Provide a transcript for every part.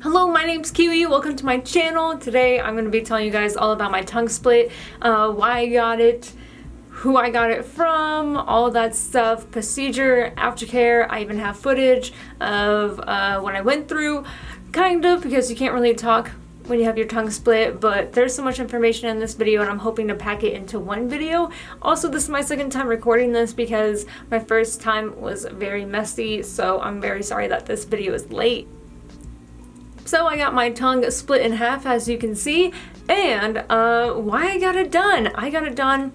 Hello, my name's Kiwi. Welcome to my channel. Today I'm going to be telling you guys all about my tongue split, why I got it, who I got it from, all that stuff, procedure, aftercare. I even have footage of what I went through, kind of, because you can't really talk when you have your tongue split, but there's so much information in this video and I'm hoping to pack it into one video. Also, this is my second time recording this because my first time was very messy, so I'm very sorry that this video is late. So I got my tongue split in half, as you can see, and why I got it done. I got it done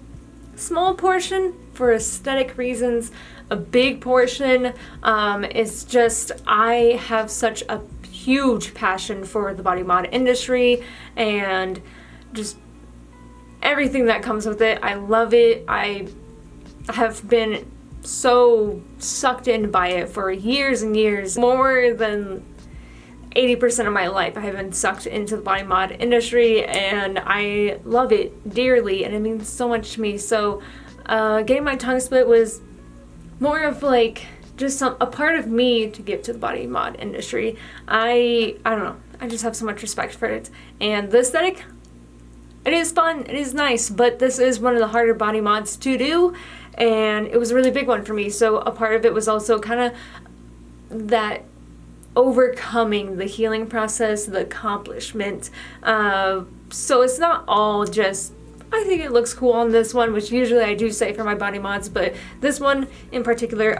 small portion for aesthetic reasons, a big portion. It's just I have such a huge passion for the body mod industry and just everything that comes with it. I love it. I have been so sucked in by it for years and years, more than 80% of my life. I have been sucked into the body mod industry and I love it dearly and it means so much to me. So getting my tongue split was more of like just a part of me to give to the body mod industry. I don't know, I just have so much respect for it. And the aesthetic, it is fun, it is nice, but this is one of the harder body mods to do and it was a really big one for me. So a part of it was also kind of that overcoming the healing process, the accomplishment. So it's not all just, I think it looks cool on this one, which usually I do say for my body mods, but this one in particular,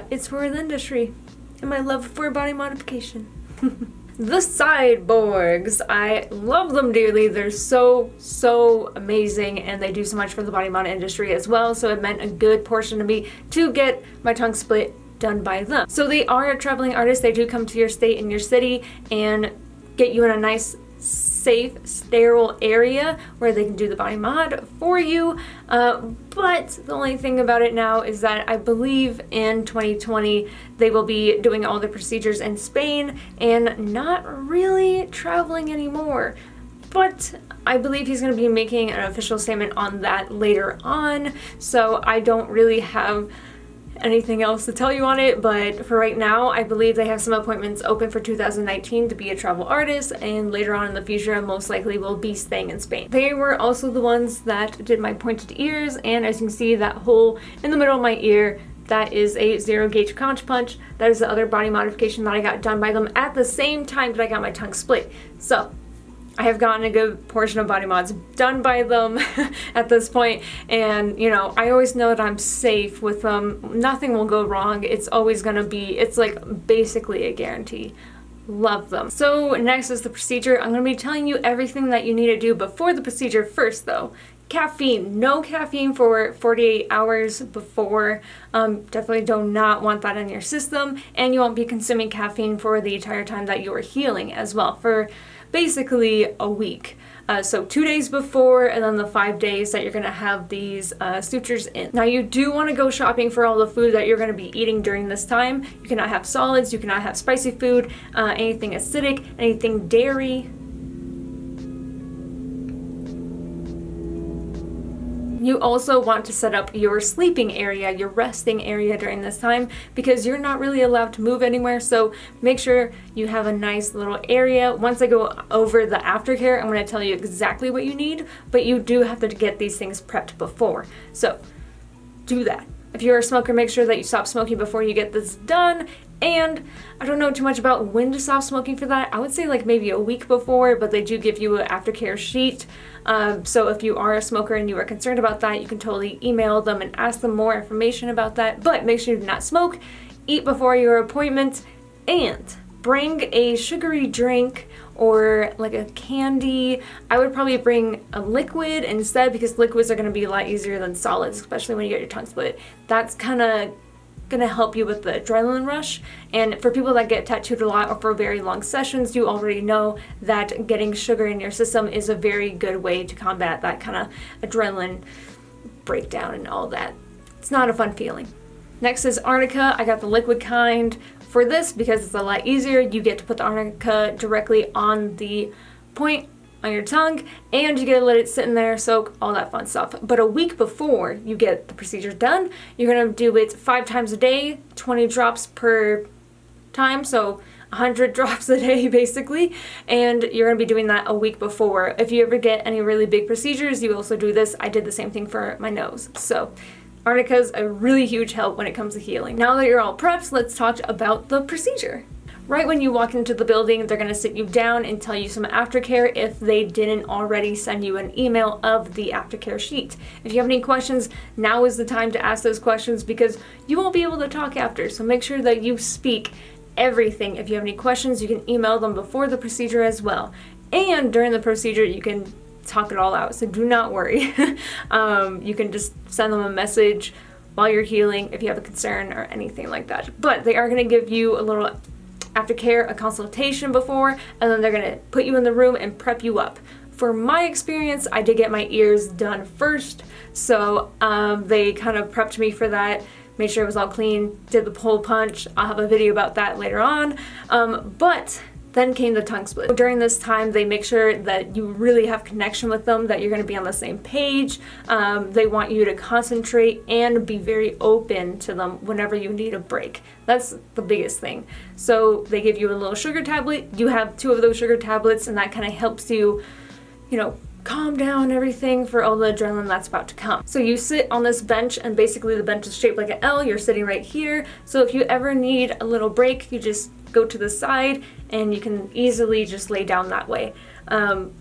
it's for the industry and my love for body modification. The Cyborgs, I love them dearly. They're so amazing and they do so much for the body mod industry as well, so it meant a good portion to me to get my tongue split done by them. So they are a traveling artist. They do come to your state and your city and get you in a nice, safe, sterile area where they can do the body mod for you. But the only thing about it now is that I believe in 2020 they will be doing all the procedures in Spain and not really traveling anymore. But I believe he's going to be making an official statement on that later on, so I don't really have anything else to tell you on it, but for right now I believe they have some appointments open for 2019 to be a travel artist, and later on in the future I most likely will be staying in Spain. They were also the ones that did my pointed ears, and as you can see, that hole in the middle of my ear, that is a 0 gauge conch punch. That is the other body modification that I got done by them at the same time that I got my tongue split. So I have gotten a good portion of body mods done by them at this point, and you know, I always know that I'm safe with them. Nothing will go wrong. It's always gonna be, it's like basically a guarantee. Love them. So next is the procedure. I'm gonna be telling you everything that you need to do before the procedure. First though, caffeine. No caffeine for 48 hours before. Definitely do not want that in your system, and you won't be consuming caffeine for the entire time that you are healing as well, for basically a week. So 2 days before and then the 5 days that you're going to have these sutures in. Now you do want to go shopping for all the food that you're going to be eating during this time. You cannot have solids, you cannot have spicy food, anything acidic, anything dairy. You also want to set up your sleeping area, your resting area during this time, because you're not really allowed to move anywhere, so make sure you have a nice little area. Once I go over the aftercare, I'm going to tell you exactly what you need, but you do have to get these things prepped before. So do that. If you're a smoker, make sure that you stop smoking before you get this done. And I don't know too much about when to stop smoking for that. I would say like maybe a week before, but they do give you an aftercare sheet. So if you are a smoker and you are concerned about that, you can totally email them and ask them more information about that. But make sure you do not smoke, eat before your appointment, and bring a sugary drink or like a candy. I would probably bring a liquid instead, because liquids are going to be a lot easier than solids, especially when you get your tongue split. That's kind of going to help you with the adrenaline rush, and for people that get tattooed a lot or for very long sessions, you already know that getting sugar in your system is a very good way to combat that kind of adrenaline breakdown and all that. It's not a fun feeling. Next is Arnica. I got the liquid kind for this because it's a lot easier. You get to put the Arnica directly on the point on your tongue, and you get to let it sit in there, soak, all that fun stuff. But a week before you get the procedure done, you're gonna do it 5 times a day, 20 drops per time. So 100 drops a day basically, and you're going to be doing that a week before. If you ever get any really big procedures, you also do this. I did the same thing for my nose. So Arnica is a really huge help when it comes to healing. Now that you're all prepped, let's talk about the procedure. Right when you walk into the building, they're going to sit you down and tell you some aftercare if they didn't already send you an email of the aftercare sheet. If you have any questions, now is the time to ask those questions because you won't be able to talk after. So make sure that you speak everything. If you have any questions, you can email them before the procedure as well. And during the procedure, you can talk it all out. So do not worry. You can just send them a message while you're healing if you have a concern or anything like that. But they are going to give you a little aftercare, a consultation before, and then they're going to put you in the room and prep you up. For my experience, I did get my ears done first, so they kind of prepped me for that, made sure it was all clean, did the hole punch. I'll have a video about that later on, but then came the tongue split. During this time, they make sure that you really have connection with them, that you're going to be on the same page. They want you to concentrate and be very open to them whenever you need a break. That's the biggest thing. So they give you a little sugar tablet. You have 2 of those sugar tablets, and that kind of helps you, you know, calm down everything for all the adrenaline that's about to come. So you sit on this bench, and basically the bench is shaped like an L. You're sitting right here. So if you ever need a little break, you just go to the side and you can easily just lay down that way.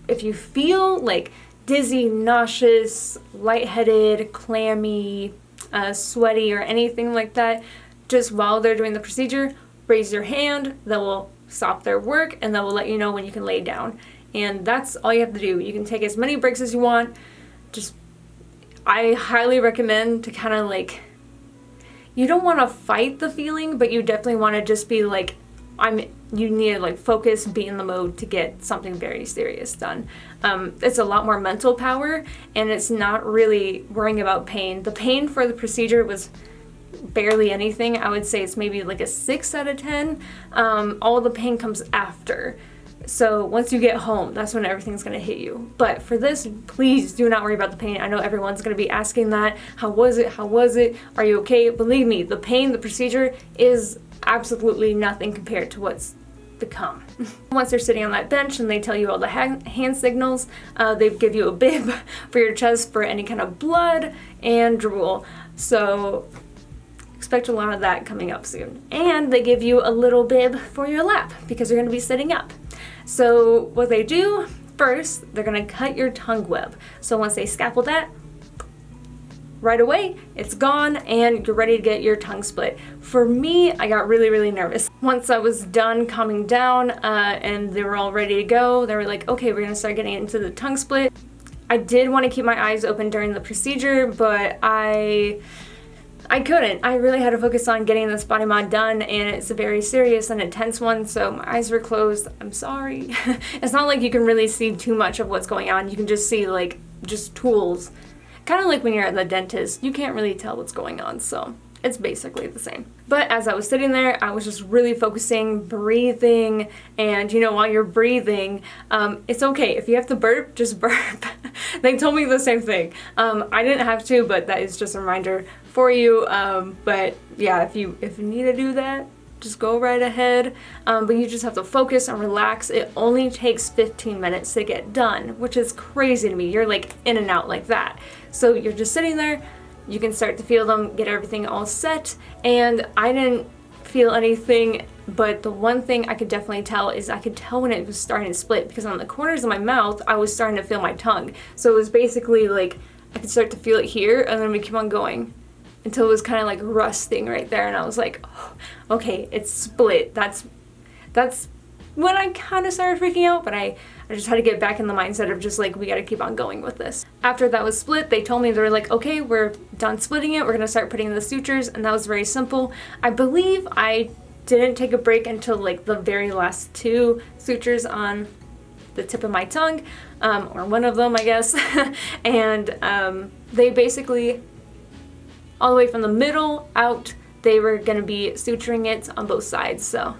If you feel like dizzy, nauseous, lightheaded, clammy, sweaty, or anything like that, just while they're doing the procedure, raise your hand. That will stop their work and that will let you know when you can lay down. And that's all you have to do. You can take as many breaks as you want. I highly recommend to kind of like, you don't want to fight the feeling, but you definitely want to just be like, you need to like focus, be in the mode to get something very serious done. It's a lot more mental power, and it's not really worrying about pain. The pain for the procedure was barely anything. I would say it's maybe like a 6 out of 10. All the pain comes after. So once you get home, that's when everything's going to hit you. But for this, please do not worry about the pain. I know everyone's going to be asking that. How was it? How was it? Are you okay? Believe me, the pain, the procedure is absolutely nothing compared to what's to come. Once they're sitting on that bench and they tell you all the hand signals, they give you a bib for your chest for any kind of blood and drool. So expect a lot of that coming up soon. And they give you a little bib for your lap because you're going to be sitting up. So what they do first, they're going to cut your tongue web. So once they scalpel that, right away, it's gone and you're ready to get your tongue split. For me, I got really, really nervous. Once I was done calming down and they were all ready to go, they were like, okay, we're gonna start getting into the tongue split. I did want to keep my eyes open during the procedure, but I couldn't. I really had to focus on getting this body mod done, and it's a very serious and intense one, so my eyes were closed. I'm sorry. It's not like you can really see too much of what's going on. You can just see like just tools. Kind of like when you're at the dentist, you can't really tell what's going on, so it's basically the same. But as I was sitting there, I was just really focusing, breathing, and you know, while you're breathing, it's okay. If you have to burp, just burp. They told me the same thing. I didn't have to, but that is just a reminder for you. But yeah, if you need to do that, just go right ahead. But you just have to focus and relax. It only takes 15 minutes to get done, which is crazy to me. You're like in and out like that. So you're just sitting there, you can start to feel them, get everything all set, and I didn't feel anything, but the one thing I could definitely tell is I could tell when it was starting to split, because on the corners of my mouth, I was starting to feel my tongue. So it was basically like, I could start to feel it here, and then we keep on going until it was kind of like rusting right there, and I was like, oh, okay, it's split. That's when I kind of started freaking out, but I just had to get back in the mindset of just like, we gotta keep on going with this. After that was split, they told me, they were like, okay, we're done splitting it, we're gonna start putting in the sutures, and that was very simple. I believe I didn't take a break until like the very last 2 sutures on the tip of my tongue, or one of them, I guess. And they basically, all the way from the middle out, they were gonna be suturing it on both sides, so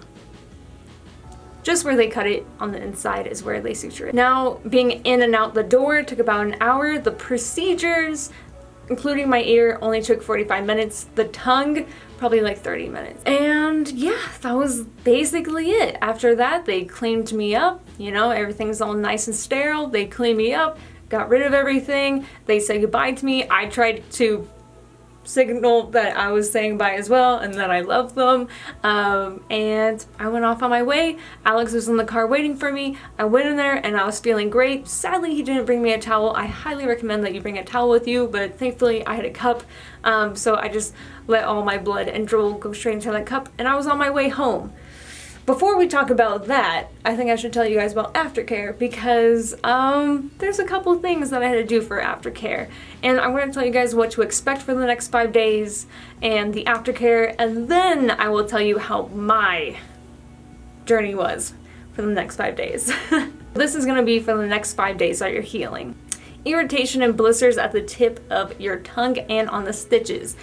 just where they cut it on the inside is where they suture it. Now, being in and out the door took about an hour. The procedures, including my ear, only took 45 minutes. The tongue, probably like 30 minutes. And And yeah, that was basically it. After that, they cleaned me up. You know, everything's all nice and sterile. They cleaned me up, got rid of everything. They said goodbye to me. I tried to signal that I was saying bye as well and that I love them. And I went off on my way. Alex was in the car waiting for me. I went in there and I was feeling great. Sadly, he didn't bring me a towel. I highly recommend that you bring a towel with you, but thankfully I had a cup. So I just let all my blood and drool go straight into that cup and I was on my way home. Before we talk about that, I think I should tell you guys about Aftercare because there's a couple things that I had to do for Aftercare. And I'm going to tell you guys what to expect for the next 5 days and the Aftercare, and then I will tell you how my journey was for the next 5 days. This is going to be for the next 5 days that you're healing. Irritation and blisters at the tip of your tongue and on the stitches.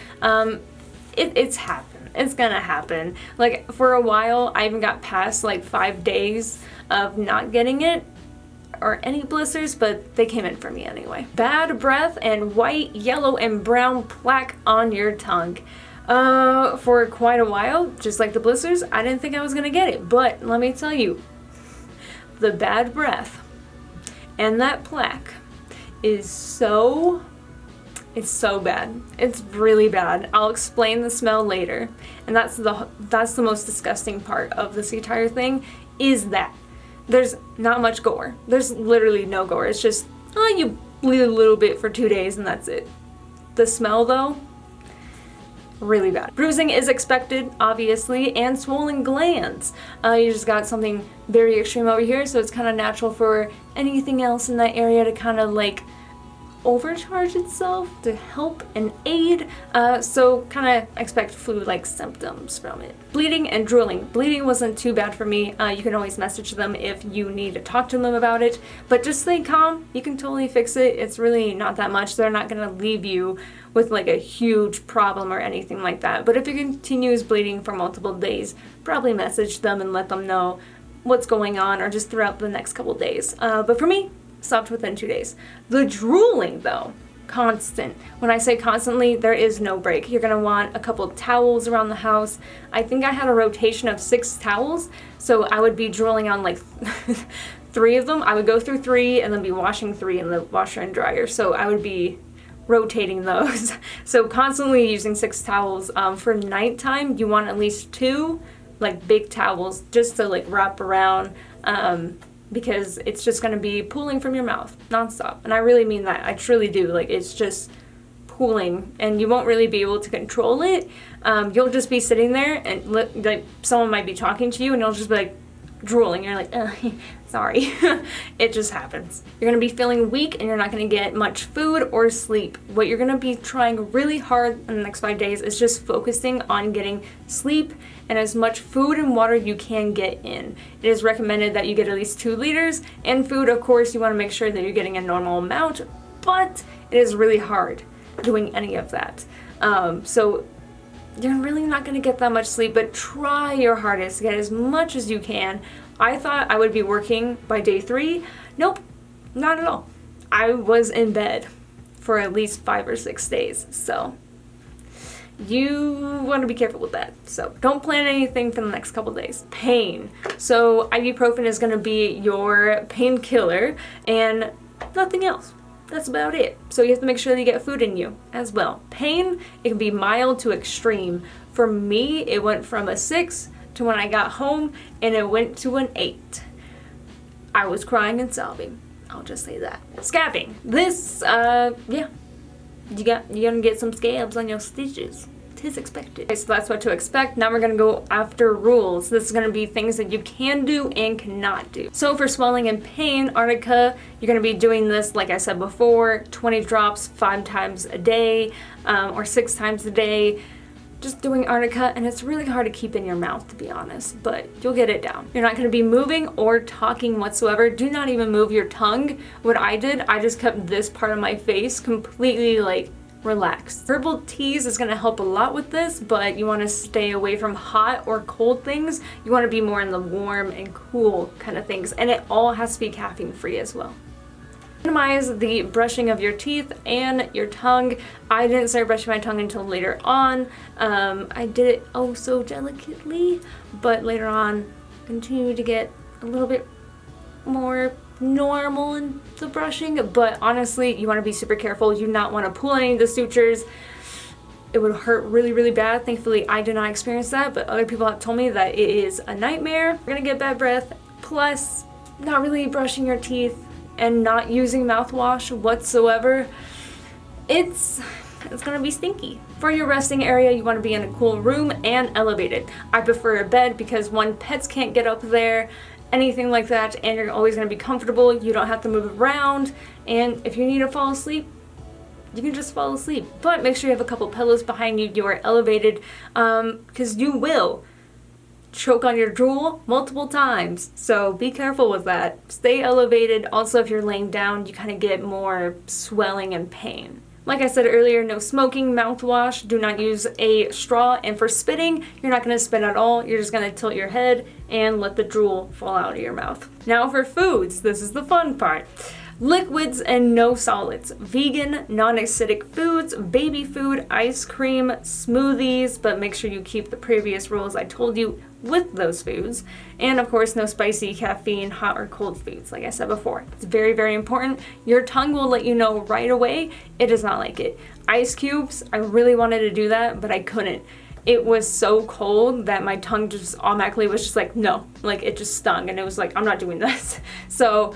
It's happened. It's gonna happen. Like, for a while, I even got past like 5 days of not getting it or any blisters, but they came in for me anyway. Bad breath and white, yellow, and brown plaque on your tongue. For quite a while, just like the blisters, I didn't think I was gonna get it, but let me tell you, the bad breath and that plaque is it's so bad. It's really bad. I'll explain the smell later. And that's the most disgusting part of this entire thing, is that there's not much gore. There's literally no gore. It's just, you bleed a little bit for 2 days and that's it. The smell though, really bad. Bruising is expected, obviously, and swollen glands. You just got something very extreme over here, so it's kind of natural for anything else in that area to kind of like overcharge itself to help and aid, so kind of expect flu-like symptoms from it. Bleeding and drooling. Bleeding wasn't too bad for me. You can always message them if you need to talk to them about it, but just stay calm. You can totally fix it. It's really not that much. They're not gonna leave you with like a huge problem or anything like that, but if it continues bleeding for multiple days, probably message them and let them know what's going on, or just throughout the next couple days. But for me, stopped within 2 days. The drooling though, constant. When I say constantly, there is no break. You're gonna want a couple towels around the house. I think I had a rotation of 6 towels, so I would be drooling on like 3 of them. I would go through 3 and then be washing 3 in the washer and dryer, so I would be rotating those. So constantly using 6 towels. For nighttime, you want at least 2 like big towels just to like wrap around, because it's just going to be pooling from your mouth nonstop. And I really mean that. I truly do. Like, it's just pooling and you won't really be able to control it. You'll just be sitting there and like someone might be talking to you and you'll just be like drooling. You're like, sorry. It just happens. You're going to be feeling weak and you're not going to get much food or sleep. What you're going to be trying really hard in the next 5 days is just focusing on getting sleep and as much food and water you can get in. It is recommended that you get at least 2 liters, and food, of course, you want to make sure that you're getting a normal amount, but it is really hard doing any of that. So you're really not going to get that much sleep, but try your hardest to get as much as you can. I thought I would be working by day 3. Nope, not at all. I was in bed for at least 5 or 6 days, so you want to be careful with that. So don't plan anything for the next couple days. Pain. So ibuprofen is going to be your painkiller and nothing else. That's about it. So you have to make sure that you get food in you as well. Pain, it can be mild to extreme. For me, it went from a 6 to when I got home, and it went to an 8. I was crying and sobbing. I'll just say that. Scabbing. This, yeah. You're gonna get some scabs on your stitches. Tis expected. Okay, so that's what to expect. Now we're gonna go after rules. This is gonna be things that you can do and cannot do. So for swelling and pain, Arnica, you're gonna be doing this, like I said before, 20 drops 5 times a day, or 6 times a day. Just doing Arnica, and it's really hard to keep in your mouth, to be honest, but you'll get it down. You're not going to be moving or talking whatsoever. Do not even move your tongue. What I did, I just kept this part of my face completely like relaxed. Herbal teas is going to help a lot with this, but you want to stay away from hot or cold things. You want to be more in the warm and cool kind of things, and it all has to be caffeine free as well. Minimize the brushing of your teeth and your tongue. I didn't start brushing my tongue until later on. I did it oh so delicately, but later on continued to get a little bit more normal in the brushing. But honestly, you want to be super careful. You do not want to pull any of the sutures. It would hurt really, really bad. Thankfully, I did not experience that, but other people have told me that it is a nightmare. You're gonna get bad breath, plus not really brushing your teeth and not using mouthwash whatsoever. It's gonna be stinky. For your resting area, you want to be in a cool room and elevated. I prefer a bed because one, pets can't get up there, anything like that, and you're always gonna be comfortable. You don't have to move around, and if you need to fall asleep, you can just fall asleep. But make sure you have a couple pillows behind you. You are elevated, because you will choke on your drool multiple times. So be careful with that. Stay elevated. Also, if you're laying down, you kind of get more swelling and pain. Like I said earlier, no smoking, mouthwash, do not use a straw, and for spitting, you're not going to spit at all. You're just going to tilt your head and let the drool fall out of your mouth. Now for foods, this is the fun part. Liquids and no solids. Vegan, non-acidic foods, baby food, ice cream, smoothies, but make sure you keep the previous rules I told you with those foods. And of course, no spicy, caffeine, hot or cold foods, like I said before. It's very, very important. Your tongue will let you know right away it does not like it. Ice cubes, I really wanted to do that, but I couldn't. It was so cold that my tongue just automatically was just like, no, like it just stung, and it was like, I'm not doing this. So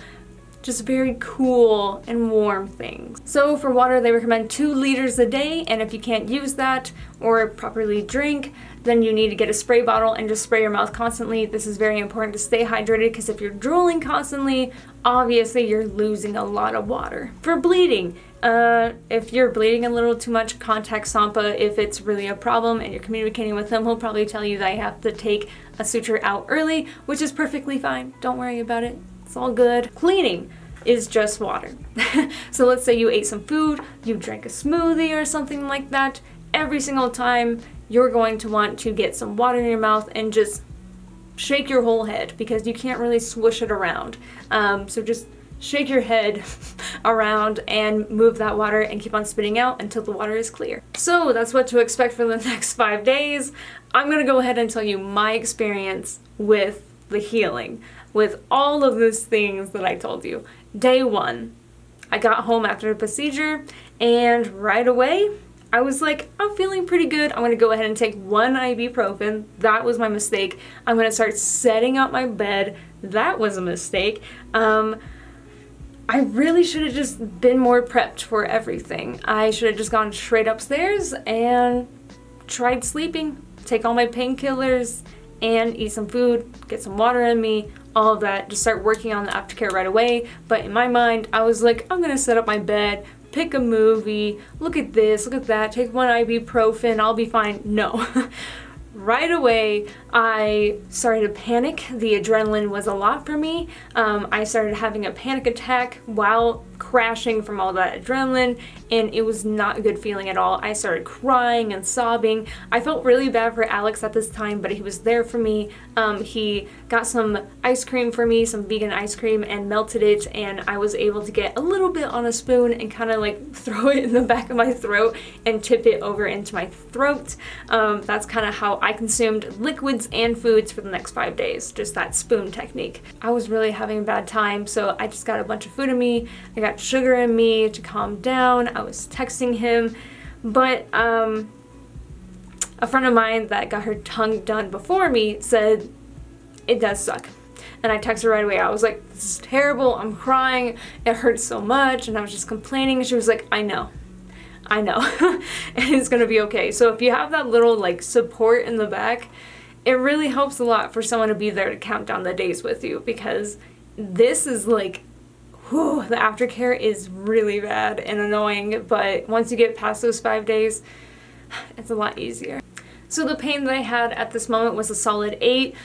just very cool and warm things. So for water, they recommend 2 liters a day, and if you can't use that or properly drink, then you need to get a spray bottle and just spray your mouth constantly. This is very important to stay hydrated, because if you're drooling constantly, obviously you're losing a lot of water. For bleeding, if you're bleeding a little too much, contact Sampa if it's really a problem and you're communicating with him. He'll probably tell you that you have to take a suture out early, which is perfectly fine. Don't worry about it. It's all good. Cleaning is just water. So let's say you ate some food, you drank a smoothie or something like that. Every single time you're going to want to get some water in your mouth and just shake your whole head, because you can't really swish it around. So just shake your head around and move that water and keep on spitting out until the water is clear. So that's what to expect for the next 5 days. I'm gonna go ahead and tell you my experience with the healing, with all of those things that I told you. Day 1, I got home after the procedure, and right away I was like, I'm feeling pretty good. I'm gonna go ahead and take 1 ibuprofen. That was my mistake. I'm gonna start setting up my bed. That was a mistake. I really should have just been more prepped for everything. I should have just gone straight upstairs and tried sleeping, take all my painkillers, and eat some food, get some water in me, all of that, just start working on the aftercare right away. But in my mind, I was like, I'm gonna set up my bed, pick a movie, look at this, look at that, take 1 ibuprofen, I'll be fine. No. Right away, I started to panic. The adrenaline was a lot for me. I started having a panic attack while crashing from all that adrenaline, and it was not a good feeling at all. I started crying and sobbing. I felt really bad for Alex at this time, but he was there for me. He got some ice cream for me, some vegan ice cream, and melted it, and I was able to get a little bit on a spoon and kind of like throw it in the back of my throat and tip it over into my throat. That's kind of how I consumed liquids and foods for the next 5 days, just that spoon technique. I was really having a bad time, so I just got a bunch of food in me. I got sugar in me to calm down. I was texting him, but a friend of mine that got her tongue done before me said, it does suck. And I texted her right away. I was like, this is terrible, I'm crying, it hurts so much, and I was just complaining. She was like, I know, and it's gonna be okay. So if you have that little like support in the back, it really helps a lot for someone to be there to count down the days with you, because this is like, whew, the aftercare is really bad and annoying, but once you get past those 5 days, it's a lot easier. So the pain that I had at this moment was a solid 8.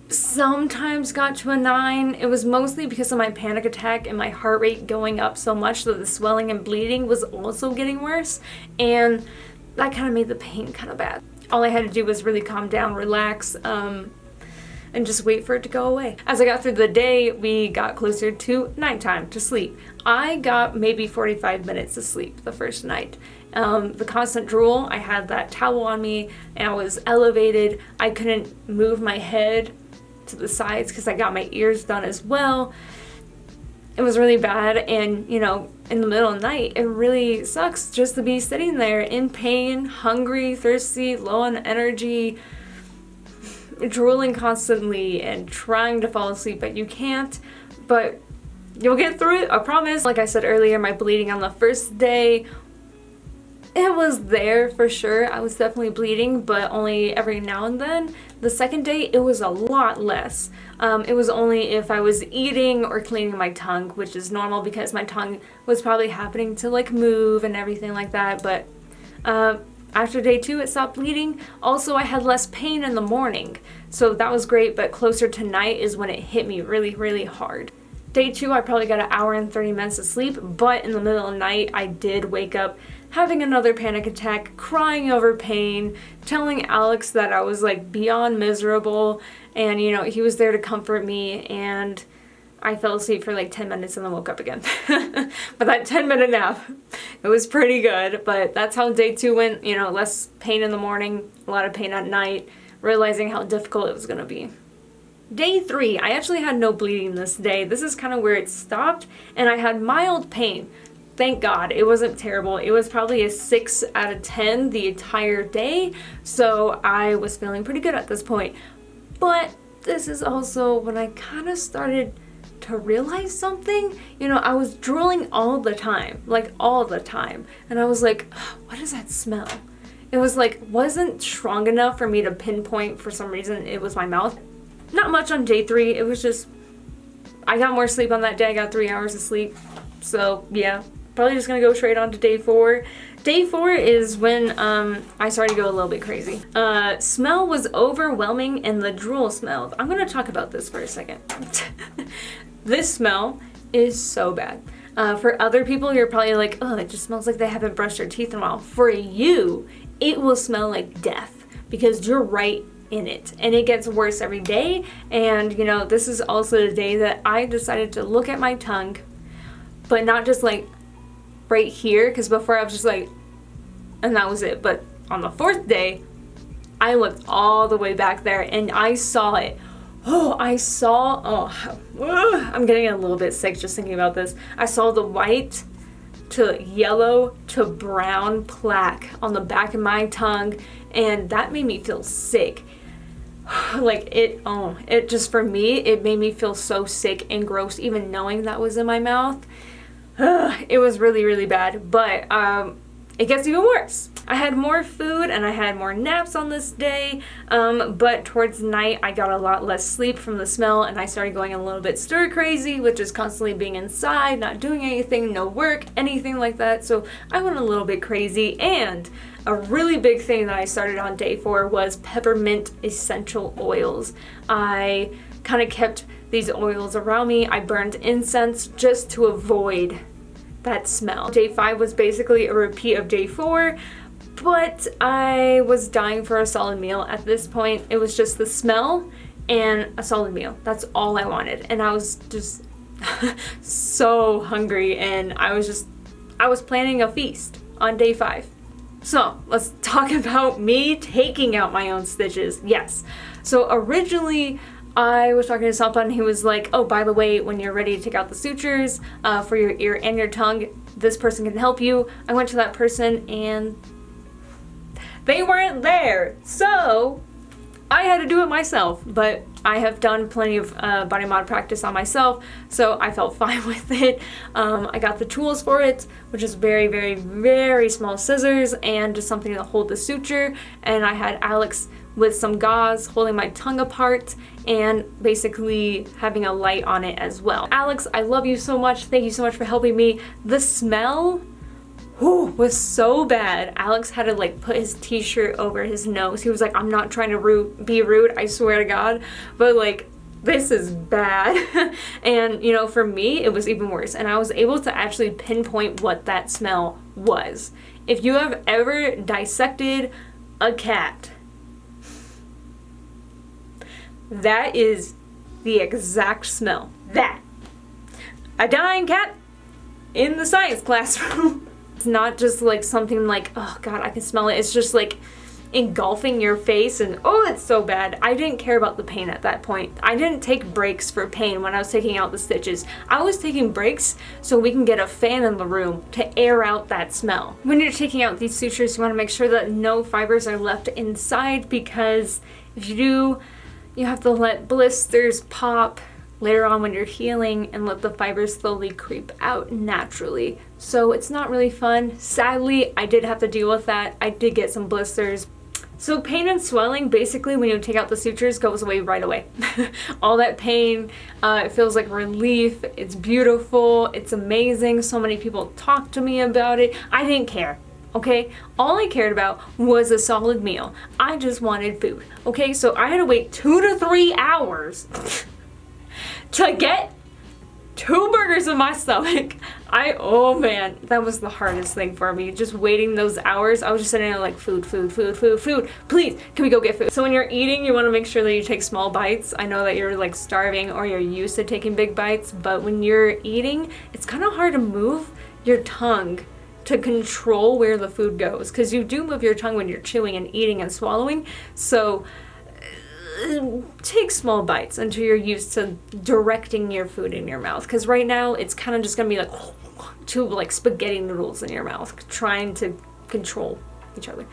Sometimes got to a 9. It was mostly because of my panic attack and my heart rate going up so much that the swelling and bleeding was also getting worse, and that kind of made the pain kind of bad. All I had to do was really calm down, relax, and just wait for it to go away. As I got through the day, we got closer to nighttime, to sleep. I got maybe 45 minutes of sleep the first night. The constant drool, I had that towel on me and I was elevated. I couldn't move my head to the sides because I got my ears done as well. It was really bad, and you know, in the middle of the night, it really sucks just to be sitting there in pain, hungry, thirsty, low on energy, drooling constantly and trying to fall asleep, but you can't. But you'll get through it, I promise. Like I said earlier, my bleeding on the first day, it was there for sure. I was definitely bleeding, but only every now and then. The second day, it was a lot less. It was only if I was eating or cleaning my tongue, which is normal because my tongue was probably happening to like move and everything like that. But after day 2, it stopped bleeding. Also, I had less pain in the morning, so that was great, but closer to night is when it hit me really, really hard. Day 2, I probably got an hour and 30 minutes of sleep, but in the middle of the night, I did wake up having another panic attack, crying over pain, telling Alex that I was like beyond miserable, and you know, he was there to comfort me, and I fell asleep for like 10 minutes and then woke up again. But that 10-minute nap, it was pretty good, but that's how day 2 went, you know, less pain in the morning, a lot of pain at night, realizing how difficult it was gonna be. Day 3, I actually had no bleeding this day. This is kind of where it stopped, and I had mild pain. Thank God, it wasn't terrible. It was probably a 6 out of 10 the entire day, so I was feeling pretty good at this point. But this is also when I kind of started to realize something. You know, I was drooling all the time, like all the time, and I was like, what is that smell? It was like, wasn't strong enough for me to pinpoint. For some reason, it was my mouth. Not much on day 3, it was just, I got more sleep on that day. I got 3 hours of sleep, so yeah. Probably just gonna go straight on to day 4. Day 4 is when I started to go a little bit crazy. Smell was overwhelming, and the drool smelled. I'm gonna talk about this for a second. This smell is so bad. For other people, you're probably like, oh, it just smells like they haven't brushed their teeth in a while. For you, it will smell like death because you're right in it, and it gets worse every day. And you know, this is also the day that I decided to look at my tongue, but not just like right here, because before I was just like, and that was it. But on the 4th day, I looked all the way back there and I saw it. I'm getting a little bit sick just thinking about this. I saw the white to yellow to brown plaque on the back of my tongue, and that made me feel sick. Like it just, for me, it made me feel so sick and gross even knowing that was in my mouth. It was really, really bad, but it gets even worse. I had more food and I had more naps on this day, but towards night I got a lot less sleep from the smell, and I started going a little bit stir crazy, which is constantly being inside, not doing anything, no work, anything like that. So I went a little bit crazy, and a really big thing that I started on day 4 was peppermint essential oils. I kind of kept these oils around me. I burned incense just to avoid that smell. Day 5 was basically a repeat of day 4, but I was dying for a solid meal at this point. It was just the smell and a solid meal. That's all I wanted. And I was just so hungry, and I was planning a feast on day 5. So let's talk about me taking out my own stitches. Yes. So originally, I was talking to someone, and he was like, oh, by the way, when you're ready to take out the sutures for your ear and your tongue, this person can help you. I went to that person and they weren't there. So I had to do it myself, but I have done plenty of body mod practice on myself, so I felt fine with it. I got the tools for it, which is very, very, very small scissors and just something to hold the suture. And I had Alex with some gauze holding my tongue apart and basically having a light on it as well. Alex, I love you so much. Thank you so much for helping me. The smell was so bad. Alex had to like put his t-shirt over his nose. He was like, I'm not trying to be rude, I swear to God, but like, this is bad. And you know, for me, it was even worse. And I was able to actually pinpoint what that smell was. If you have ever dissected a cat, That is the exact smell. That. A dying cat in the science classroom. It's not just like something like, oh god, I can smell it. It's just like engulfing your face, and oh, it's so bad. I didn't care about the pain at that point. I didn't take breaks for pain when I was taking out the stitches. I was taking breaks so we can get a fan in the room to air out that smell. When you're taking out these sutures, you want to make sure that no fibers are left inside, because if you do, you have to let blisters pop later on when you're healing and let the fibers slowly creep out naturally. So it's not really fun. Sadly, I did have to deal with that. I did get some blisters. So pain and swelling, basically when you take out the sutures, goes away right away. All that pain, it feels like relief. It's beautiful. It's amazing. So many people talk to me about it. I didn't care. Okay, all I cared about was a solid meal. I just wanted food. Okay, so I had to wait 2 to 3 hours to get 2 burgers in my stomach. Oh man, that was the hardest thing for me. Just waiting those hours. I was just sitting there like, food, food, food, food, food. Please, can we go get food? So when you're eating, you want to make sure that you take small bites. I know that you're like starving or you're used to taking big bites, but when you're eating, it's kind of hard to move your tongue to control where the food goes, because you do move your tongue when you're chewing and eating and swallowing. So take small bites until you're used to directing your food in your mouth, because right now it's kind of just gonna be like 2 like spaghetti noodles in your mouth trying to control each other.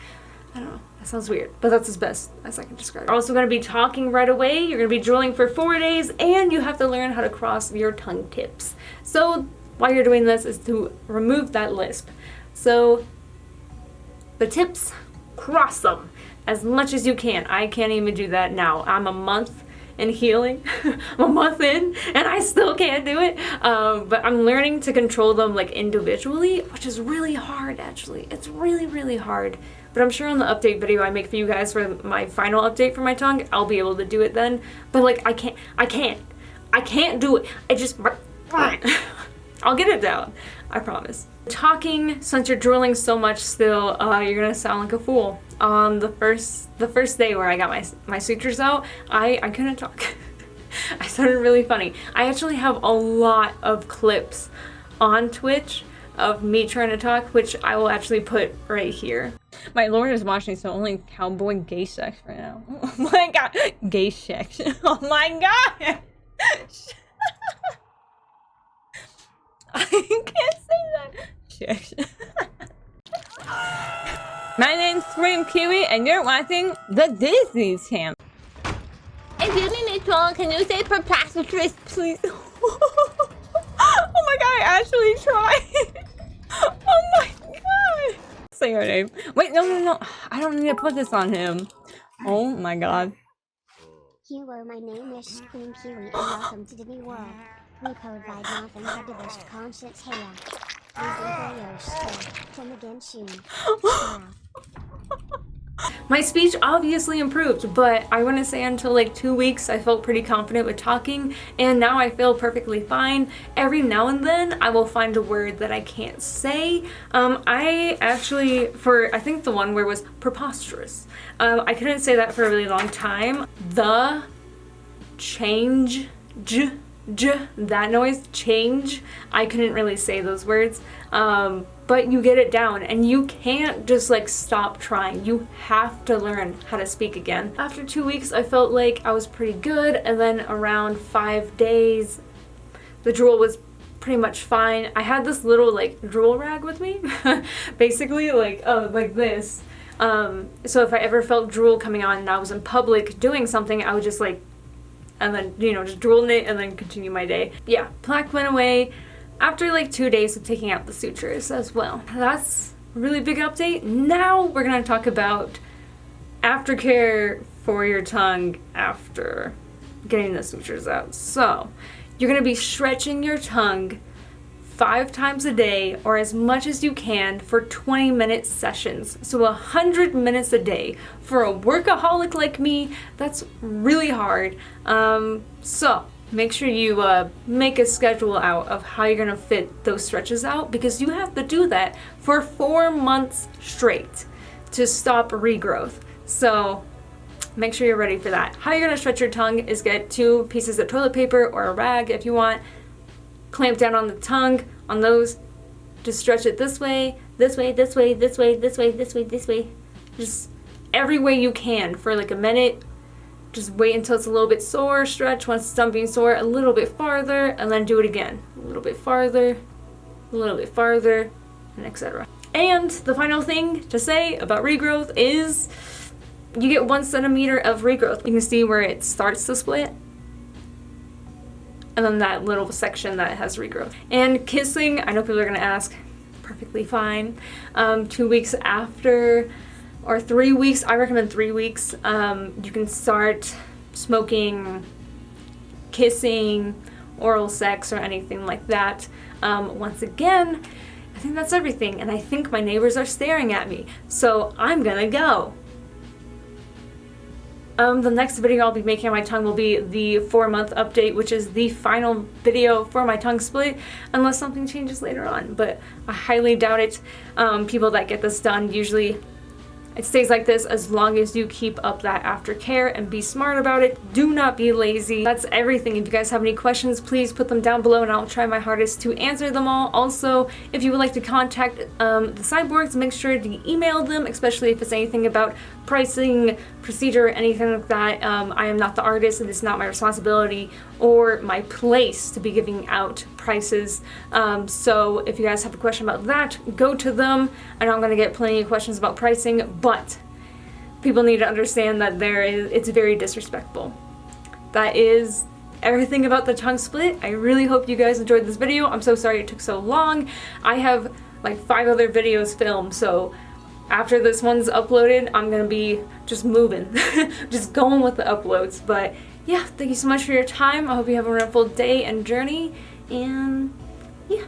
I don't know, that sounds weird, but that's as best as I can describe it. You're also going to be talking right away. You're going to be drooling for 4 days, and you have to learn how to cross your tongue tips. So why you're doing this is to remove that lisp. So the tips, cross them as much as you can. I can't even do that now. I'm a month in healing. I'm a month in and I still can't do it. But I'm learning to control them like individually, which is really hard actually. It's really, really hard. But I'm sure on the update video I make for you guys for my final update for my tongue, I'll be able to do it then. But like I can't do it. I just I'll get it down. I promise. Talking, since you're drooling so much still, you're gonna sound like a fool. On the first day where I got my sutures out, I couldn't talk. I sounded really funny. I actually have a lot of clips on Twitch of me trying to talk, which I will actually put right here. My lord is watching, so only cowboy gay sex right now. Oh my god, gay sex. Oh my god. I can't say that. My name's Kiwi, and you're watching the Disney Channel. Excuse me, Miss Troll, can you say preposterous, please? Oh my god, I actually tried. Oh my god. Say your name. Wait, no. I don't need to put this on him. Oh my god. Hello, my name is Scream Kiwi, and welcome to Disney World. We provide nothing but the best concerts here. Please enjoy your stay. Come again soon. My speech obviously improved, but I want to say until like 2 weeks I felt pretty confident with talking, and now I feel perfectly fine. Every now and then I will find a word that I can't say. I actually, I think the one word was preposterous. I couldn't say that for a really long time. The change, that noise, change, I couldn't really say those words, but you get it down, and you can't just like stop trying. You have to learn how to speak again. After 2 weeks I felt like I was pretty good, and then around 5 days the drool was pretty much fine. I had this little like drool rag with me basically like this, so if I ever felt drool coming on and I was in public doing something, I would just like, and then, you know, just drool in it and then continue my day. Yeah, plaque went away after like 2 days of taking out the sutures as well. That's a really big update. Now we're gonna talk about aftercare for your tongue after getting the sutures out. So you're gonna be stretching your tongue 5 times a day, or as much as you can, for 20-minute sessions. So 100 minutes a day. For a workaholic like me, that's really hard. So make sure you make a schedule out of how you're gonna fit those stretches out, because you have to do that for 4 months straight to stop regrowth. So make sure you're ready for that. How you're gonna stretch your tongue is get 2 pieces of toilet paper or a rag if you want, clamp down on the tongue, on those, just stretch it this way, this way, this way, this way, this way, this way, this way. Just every way you can for like a minute. Just wait until it's a little bit sore, stretch. Once it's done being sore, a little bit farther, and then do it again. A little bit farther, a little bit farther, and etc. And the final thing to say about regrowth is you get 1 centimeter of regrowth. You can see where it starts to split, and then that little section that has regrowth. And kissing, I know people are gonna ask, perfectly fine. 2 weeks after, or 3 weeks, I recommend 3 weeks, you can start smoking, kissing, oral sex, or anything like that. Once again, I think that's everything, and I think my neighbors are staring at me, so I'm gonna go. The next video I'll be making on my tongue will be the 4-month update, which is the final video for my tongue split, unless something changes later on, but I highly doubt it. People that get this done, usually it stays like this as long as you keep up that aftercare and be smart about it. Do not be lazy. That's everything. If you guys have any questions, please put them down below and I'll try my hardest to answer them all. Also, if you would like to contact the Cyborgs, make sure to email them, especially if it's anything about pricing, procedure, anything like that. I am not the artist and it's not my responsibility or my place to be giving out prices. So if you guys have a question about that, go to them. I know I'm going to get plenty of questions about pricing, but people need to understand that it's very disrespectful. That is everything about the tongue split. I really hope you guys enjoyed this video. I'm so sorry it took so long. I have like 5 other videos filmed, so after this one's uploaded, I'm gonna be just moving, just going with the uploads. But yeah, thank you so much for your time. I hope you have a wonderful day and journey, and yeah.